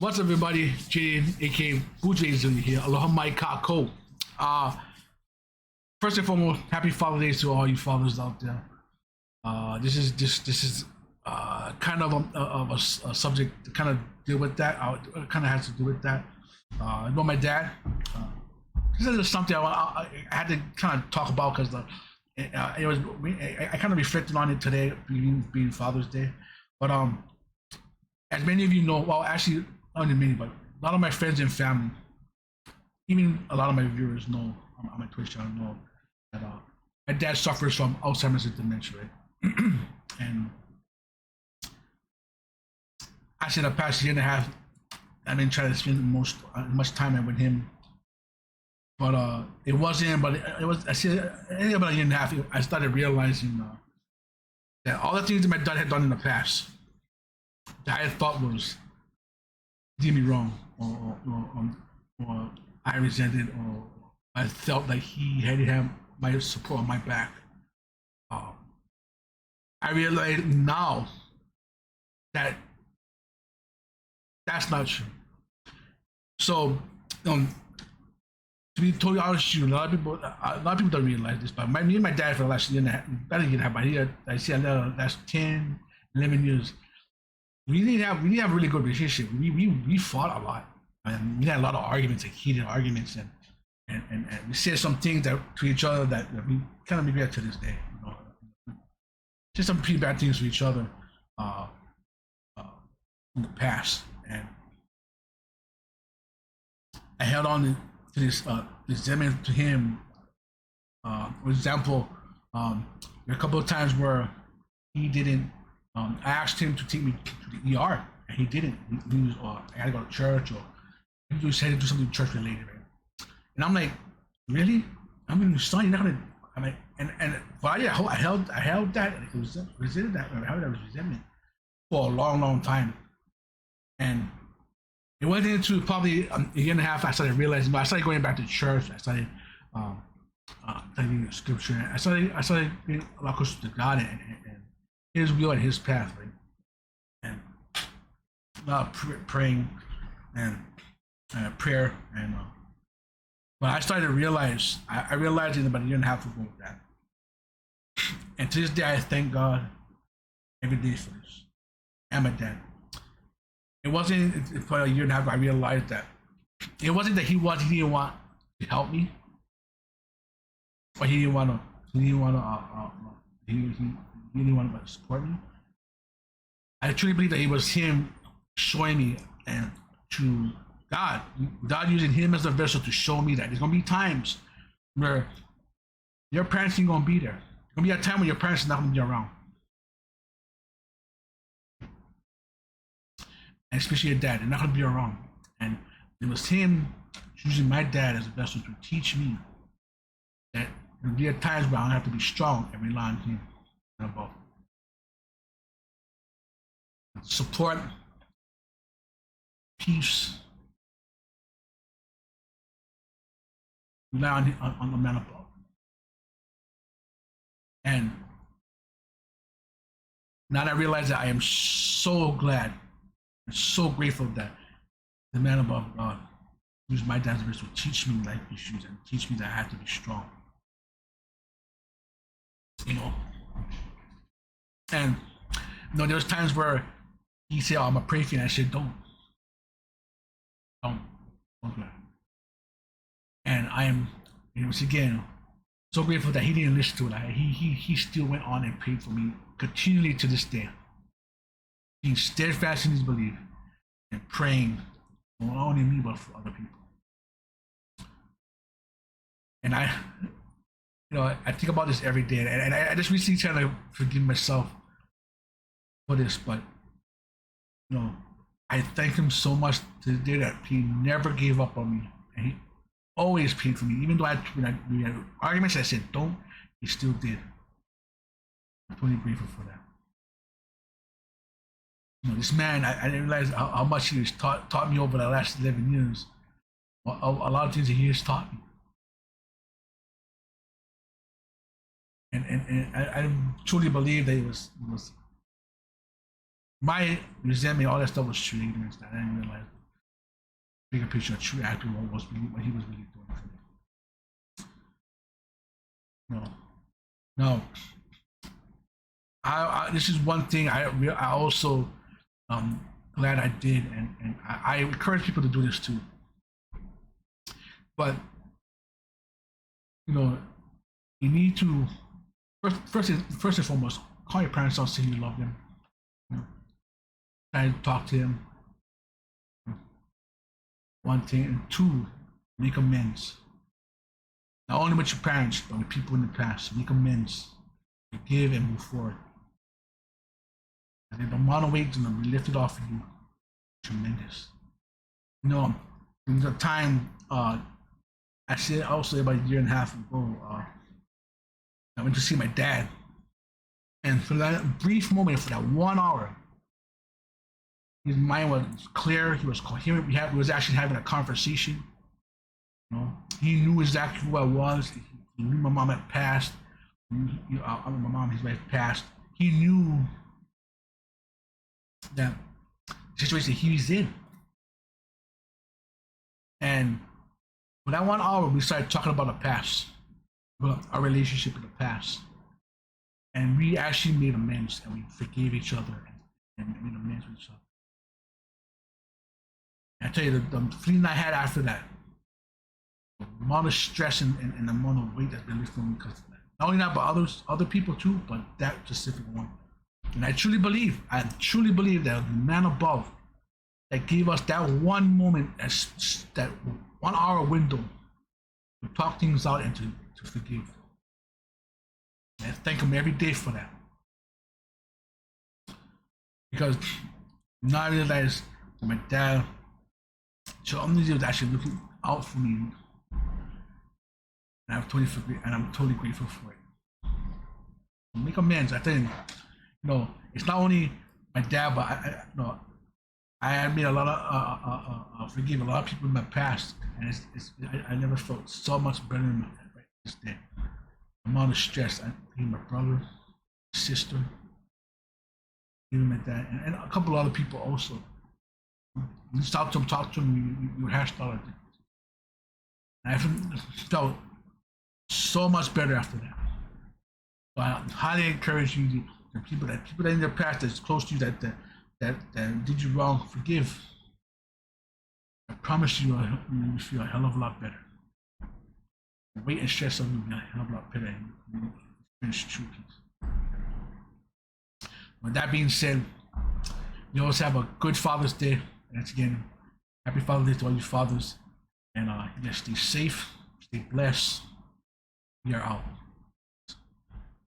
What's up, everybody? Jaden, aka Buju Zuni here. Aloha mai kako. Uh, First and foremost, happy Father's Day to all you fathers out there. This is kind of a subject to kind of deal with that. Kind of has to do with that. About my dad. This is just something I had to kind of talk about because it was I kind of reflected on it today, being Father's Day. But as many of you know, well, actually, not only many, but a lot of my friends and family, even a lot of my viewers know on my Twitch channel know that my dad suffers from Alzheimer's and dementia, right? And actually, the past year and a half, I've been trying to spend much time with him, but it wasn't. But it was. I see, about a year and a half, I started realizing that all the things that my dad had done in the past, that I thought was did me wrong, or I resented, or I felt like he had to have my support on my back. Um, I realize now that that's not true. So, to be totally honest with you, a lot of people don't realize this, but me and my dad for the last year and a half, better year and a half, but I see the last 10, 11 years, we didn't have a really good relationship. We fought a lot, and we had a lot of arguments, like heated arguments, and we said some things to each other that we kind of regret to this day. Just some pretty bad things to each other uh, uh, in the past, and I held on to this resentment to him. For example, there are a couple of times where he didn't. I asked him to take me to the ER, and he didn't. He was, I had to go to church, or he was headed to something church related, right? And I'm like, really? I mean, son, you're not gonna. I'm like, but yeah, I held that, and it was resented that. I held that resentment for a long, long time, and it wasn't until probably a year and a half I started realizing. I started going back to church. I started um, studying scripture. I started being a lot closer to God and His will and His path, right? And praying and prayer, and when I started to realize, I realized it about a year and a half ago that, and to this day I thank God every day for this. And my dad. It wasn't for a year and a half I realized that it wasn't that he didn't want to help me, or he didn't want to he didn't want to support me. I truly believe that it was him showing me, and to God using him as a vessel to show me that there's gonna be times where your parents ain't gonna be there. There's gonna be a time when your parents are not gonna be around, and especially your dad, they're not gonna be around. And it was him using my dad as a vessel to teach me that there'll be times where I don't have to be strong and rely on him about support, peace, rely on the man above. And now that I realize that, I am so glad and so grateful that the man above God used my dad's verse to teach me life issues and teach me that I have to be strong. You know, and there's times where he said, "Oh, I'm gonna pray for you," and I said, don't, okay." And I am, once again, so grateful that he didn't listen to it. He still went on and prayed for me continually to this day, being steadfast in his belief and praying not only me but for other people. And I think about this every day, and I just recently trying to forgive myself for this, but I thank him so much to the day that he never gave up on me, and he always prayed for me, even though we had arguments. I said don't, he still did. I'm totally grateful for that. This man, I didn't realize how much he has taught me over the last 11 years. A lot of things that he has taught me. And I truly believe that it was my resentment, all that stuff was true ignorance that I didn't realize. bigger picture, true actor, what he was really doing for me. No, no. This is one thing I also glad I did, and I encourage people to do this too. But you know, you need to first and foremost call your parents out, say you love them. You know, try to talk to them. One thing, and two, make amends. Not only with your parents, but with people in the past. Make amends, forgive, and move forward. And the amount of weight going to be lifted off of you, tremendous. You know, in the time, I said also about a year and a half ago, I went to see my dad, and for that brief moment, for that 1 hour, his mind was clear. He was coherent. We was actually having a conversation. You know, he knew exactly who I was. He knew my mom had passed. My mom, his wife, passed. He knew that situation he was in. And for that 1 hour, we started talking about the past, about our relationship in the past. And we actually made amends, and we forgave each other, and made amends with each other. And I tell you, the feeling I had after that, the amount of stress and the amount of weight that's been lifted from me, because not only that, but other people too, but that specific one. And I truly believe that the man above that gave us that one moment, that 1 hour window to talk things out and to forgive. And I thank him every day for that. Because now I realize that my dad, he was actually looking out for me. And I'm totally grateful for it. Make amends. I think, it's not only my dad, but I made a lot of forgive a lot of people in my past, and I never felt so much better in my life right this day. The amount of stress I gave my brother, my sister, even my dad, and a couple other people also. You talk to them, you hash out it. And I felt so much better after that. So I highly encourage you, the people that in their past that's close to you that did you wrong, forgive. I promise you, you feel a hell of a lot better. The weight and stress of you will be a hell of a lot better, and you finish true peace. With that being said, you always have a good Father's Day. And again, happy Father's Day to all you fathers. And stay safe, stay blessed. We are out.